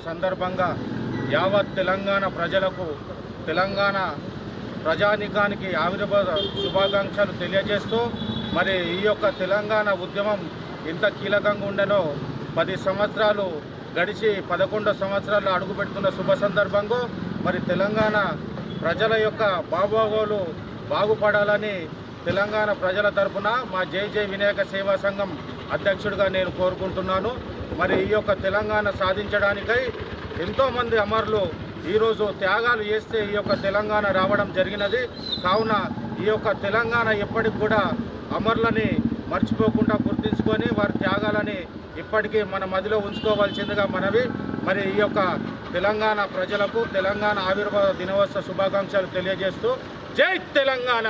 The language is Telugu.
సందర్భంగా యావత్ తెలంగాణ ప్రజలకు, తెలంగాణ ప్రజానీకానికి ఆవిర్భావ శుభాకాంక్షలు తెలియజేస్తూ, మరి ఈ యొక్క తెలంగాణ ఉద్యమం ఎంత కీలకంగా ఉండనో 10 సంవత్సరాలు గడిచి 11 సంవత్సరాలు అడుగుపెడుతున్న శుభ సందర్భంగా మరి తెలంగాణ ప్రజల యొక్క బాగోగులు బాగుపడాలని తెలంగాణ ప్రజల తరపున మా జై జై వినాయక సేవా సంఘం అధ్యక్షుడిగా నేను కోరుకుంటున్నాను. మరి ఈ యొక్క తెలంగాణ సాధించడానికై ఎంతోమంది అమరులు ఈరోజు త్యాగాలు చేస్తే ఈ యొక్క తెలంగాణ రావడం జరిగినది. కావున ఈ యొక్క తెలంగాణ ఎప్పటికి కూడా అమరులని మర్చిపోకుండా గుర్తించుకొని వారి త్యాగాలని ఇప్పటికీ మన మదిలో ఉంచుకోవాల్సిందిగా మనవి. మరి ఈ యొక్క తెలంగాణ ప్రజలకు తెలంగాణ ఆవిర్భావ దినోత్సవ శుభాకాంక్షలు తెలియజేస్తూ జై తెలంగాణ.